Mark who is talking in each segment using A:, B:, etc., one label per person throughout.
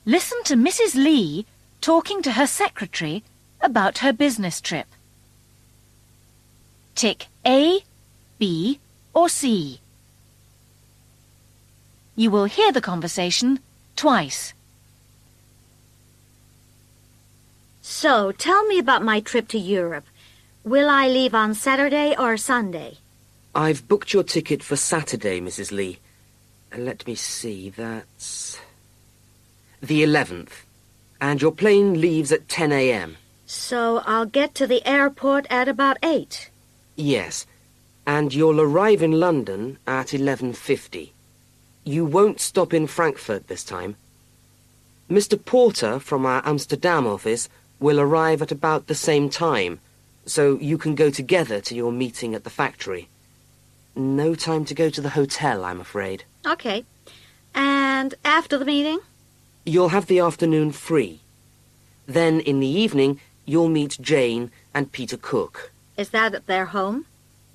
A: Listen to Mrs. Lee talking to her secretary about her business trip. Tick A, B or C. You will hear the conversation twice.
B: So, tell me about my trip to Europe. Will I leave on Saturday or Sunday?
C: I've booked your ticket for Saturday, Mrs. Lee. Let me see, that's the 11th. And your plane leaves at 10 a.m.
B: So I'll get to the airport at about 8.
C: Yes, and you'll arrive in London at 11:50. You won't stop in Frankfurt this time. Mr. Porter from our Amsterdam office will arrive at about the same time, so you can go together to your meeting at the factory. No time to go to the hotel, I'm afraid.
B: Okay. And after the meeting?
C: You'll have the afternoon free. Then, in the evening, you'll meet Jane and Peter Cook.
B: Is that at their home?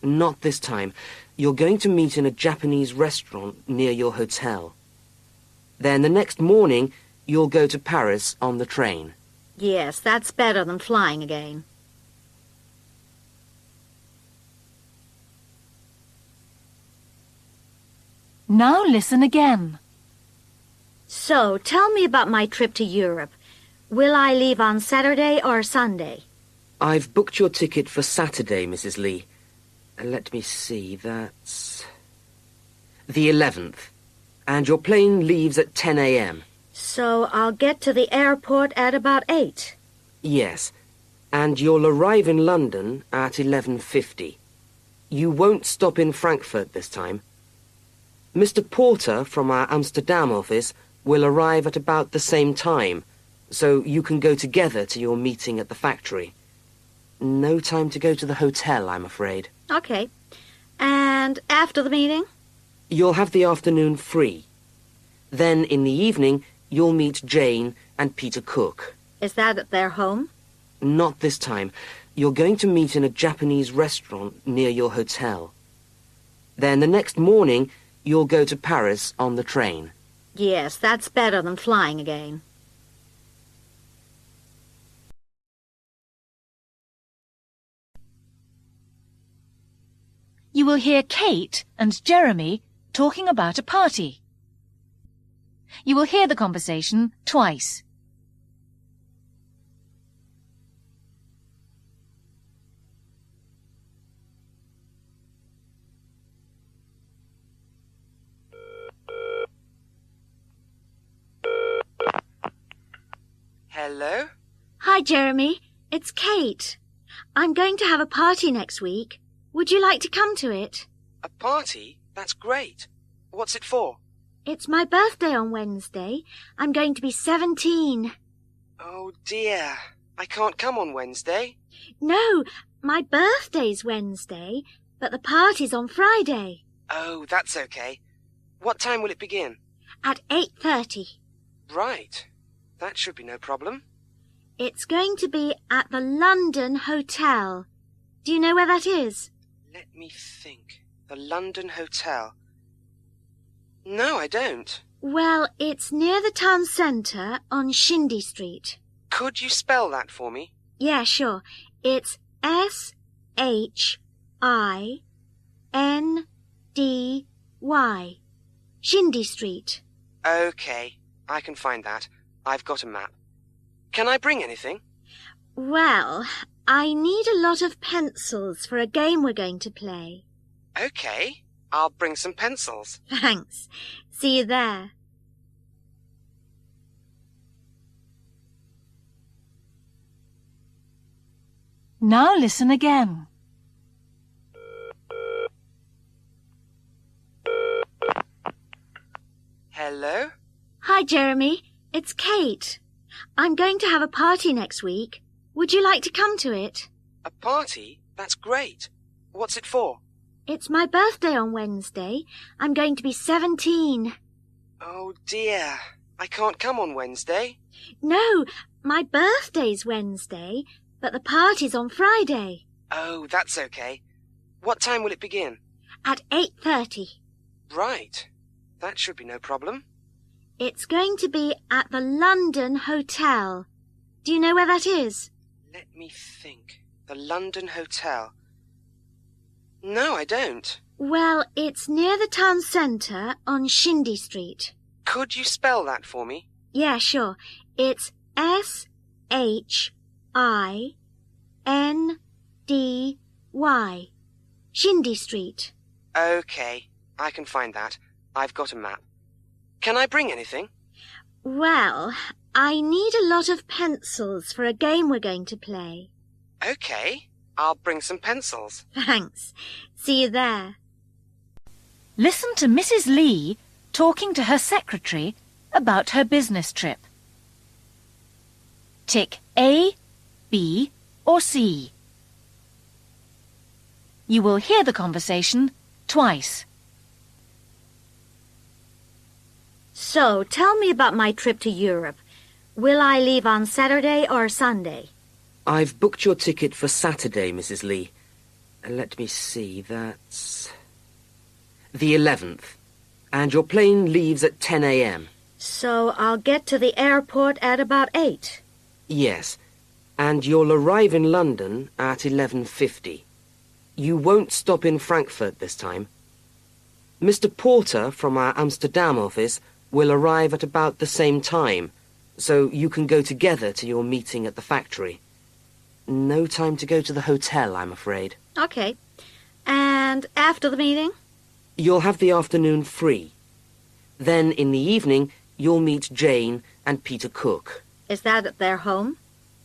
C: Not this time. You're going to meet in a Japanese restaurant near your hotel. Then the next morning, you'll go to Paris on the train.
B: Yes, that's better than flying again.
A: Now listen again.
B: So, tell me about my trip to Europe. Will I leave on Saturday or Sunday?
C: I've booked your ticket for Saturday, Mrs. Lee. Let me see, that's the 11th. And your plane leaves at 10 a.m.
B: So I'll get to the airport at about 8.
C: Yes, and you'll arrive in London at 11:50. You won't stop in Frankfurt this time. Mr. Porter from our Amsterdam office will arrive at about the same time, so you can go together to your meeting at the factory. No time to go to the hotel, I'm afraid.
B: Okay. And after the meeting?
C: You'll have the afternoon free. Then, in the evening, you'll meet Jane and Peter Cook.
B: Is that at their home?
C: Not this time. You're going to meet in a Japanese restaurant near your hotel. Then the next morning, you'll go to Paris on the train.
B: Yes, that's better than flying again.
A: You will hear Kate and Jeremy talking about a party. You will hear the conversation twice.
C: Hello?
B: Hi, Jeremy. It's Kate. I'm going to have a party next week. Would you like to come to it?
C: A party? That's great. What's it for?
B: It's my birthday on Wednesday. I'm going to be 17.
C: Oh, dear. I can't come on Wednesday.
B: No, my birthday's Wednesday, but the party's on Friday.
C: Oh, that's okay. What time will it begin?
B: At 8:30.
C: Right. That should be no problem.
B: It's going to be at the London Hotel. Do you know where that is?
C: Let me think. The London Hotel. No, I don't.
B: Well, it's near the town centre on Shindy Street.
C: Could you spell that for me?
B: Yeah, sure. It's S-H-I-N-D-Y. Shindy Street.
C: Okay, I can find that. I've got a map. Can I bring anything?
B: Well, I need a lot of pencils for a game we're going to play.
C: Okay, I'll bring some pencils.
B: Thanks. See you there.
A: Now listen again.
C: Hello?
B: Hi, Jeremy. It's Kate. I'm going to have a party next week. Would you like to come to it?
C: A party? That's great. What's it for?
B: It's my birthday on Wednesday. I'm going to be 17.
C: Oh, dear. I can't come on Wednesday.
B: No, my birthday's Wednesday, but the party's on Friday.
C: Oh, that's okay. What time will it begin?
B: At 8:30.
C: Right. That should be no problem.
B: It's going to be at the London Hotel. Do you know where that is?
C: Let me think. The London Hotel. No, I don't.
B: Well, it's near the town centre on Shindy Street.
C: Could you spell that for me?
B: Yeah, sure. It's S-H-I-N-D-Y. Shindy Street.
C: Okay, I can find that. I've got a map. Can I bring anything?
B: Well, I need a lot of pencils for a game we're going to play.
C: Okay, I'll bring some pencils.
B: Thanks. See you there.
A: Listen to Mrs. Lee talking to her secretary about her business trip. Tick A, B, or C. You will hear the conversation twice.
B: So, tell me about my trip to Europe. Will I leave on Saturday or Sunday?
C: I've booked your ticket for Saturday, Mrs. Lee. Let me see, that's the 11th. And your plane leaves at 10 a.m.
B: So, I'll get to the airport at about 8.
C: Yes, and you'll arrive in London at 11:50. You won't stop in Frankfurt this time. Mr. Porter from our Amsterdam office will arrive at about the same time, so you can go together to your meeting at the factory. No time to go to the hotel, I'm afraid.
B: Okay. And after the meeting?
C: You'll have the afternoon free. Then in the evening, you'll meet Jane and Peter Cook.
B: Is that at their home?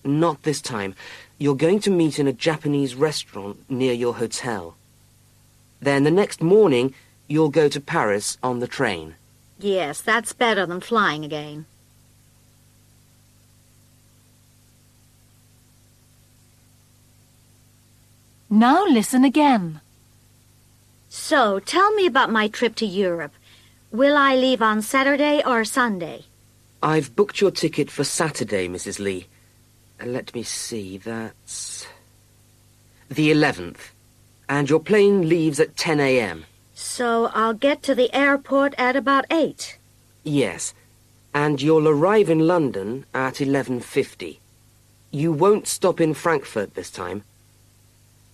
C: Not this time. You're going to meet in a Japanese restaurant near your hotel. Then the next morning, you'll go to Paris on the train.
B: Yes, that's better than flying again.
A: Now listen again.
B: So, tell me about my trip to Europe. Will I leave on Saturday or Sunday?
C: I've booked your ticket for Saturday, Mrs. Lee. Let me see, that's the 11th. And your plane leaves at 10 a.m.
B: So, I'll get to the airport at about 8.
C: Yes, and you'll arrive in London at 11:50. You won't stop in Frankfurt this time.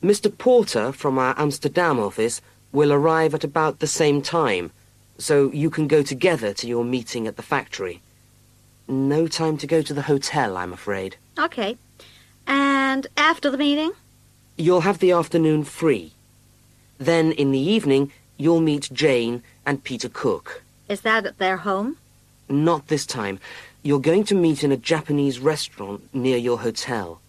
C: Mr. Porter from our Amsterdam office will arrive at about the same time, so you can go together to your meeting at the factory. No time to go to the hotel, I'm afraid.
B: Okay. And after the meeting?
C: You'll have the afternoon free. Then in the evening, you'll meet Jane and Peter Cook.
B: Is that at their home?
C: Not this time. You're going to meet in a Japanese restaurant near your hotel.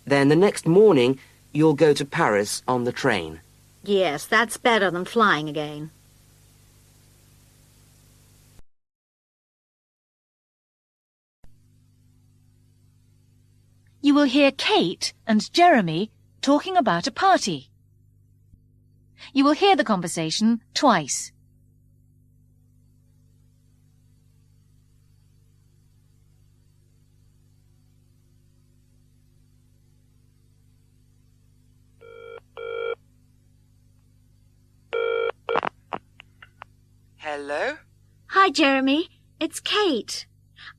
C: Then the next morning, you'll go to Paris on the train.
B: Yes, that's better than flying again.
A: You will hear Kate and Jeremy talking about a party. You will hear the conversation twice.
C: Hello?
B: Hi, Jeremy. It's Kate.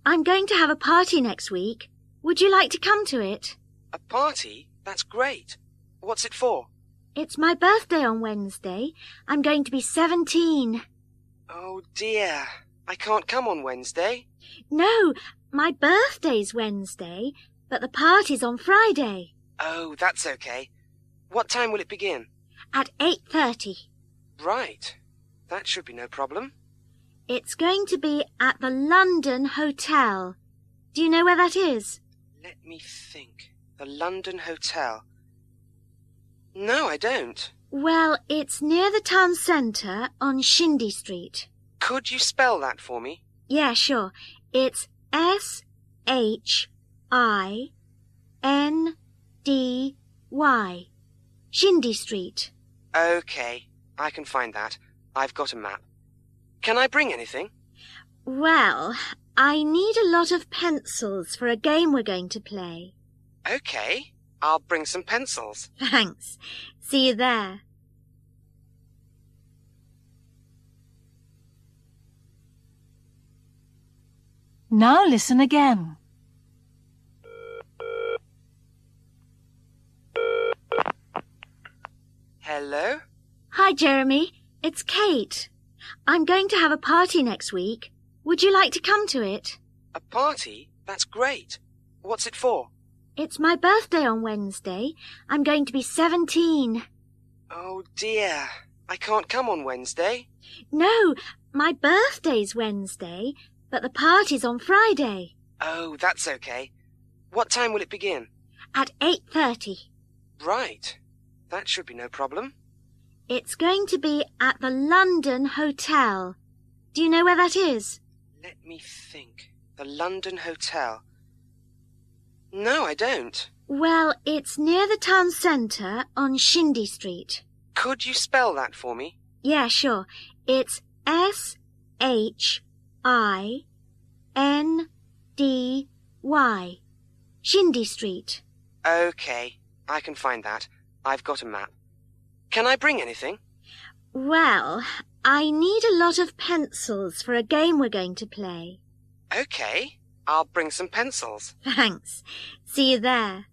B: I'm going to have a party next week. Would you like to come to it?
C: A party? That's great. What's it for?
B: It's my birthday on Wednesday. I'm going to be 17.
C: Oh dear. I can't come on Wednesday.
B: No, my birthday's Wednesday, but the party's on Friday.
C: Oh, that's okay. What time will it begin?
B: At 8:30.
C: Right. That should be no problem.
B: It's going to be at the London Hotel. Do you know where that is?
C: Let me think. The London Hotel. No, I don't.
B: Well, it's near the town centre on Shindy Street.
C: Could you spell that for me?
B: Yeah, sure. It's S-H-I-N-D-Y. Shindy Street.
C: Okay, I can find that. I've got a map. Can I bring anything?
B: Well, I need a lot of pencils for a game we're going to play.
C: Okay, I'll bring some pencils.
B: Thanks. See you there.
A: Now listen again.
C: Hello?
B: Hi, Jeremy. It's Kate. I'm going to have a party next week. Would you like to come to it?
C: A party? That's great. What's it for?
B: It's my birthday on Wednesday. I'm going to be 17.
C: Oh dear. I can't come on Wednesday.
B: No, my birthday's Wednesday, but the party's on Friday.
C: Oh, that's okay. What time will it begin?
B: At 8:30.
C: Right. That should be no problem.
B: It's going to be at the London Hotel. Do you know where that is?
C: Let me think. The London Hotel. No, I don't.
B: Well, it's near the town centre on Shindy Street.
C: Could you spell that for me?
B: Yeah, sure. It's SHINDY. Shindy Street.
C: Okay, I can find that. I've got a map. Can I bring anything?
B: Well, I need a lot of pencils for a game we're going to play.
C: Okay, I'll bring some pencils.
B: Thanks. See you there.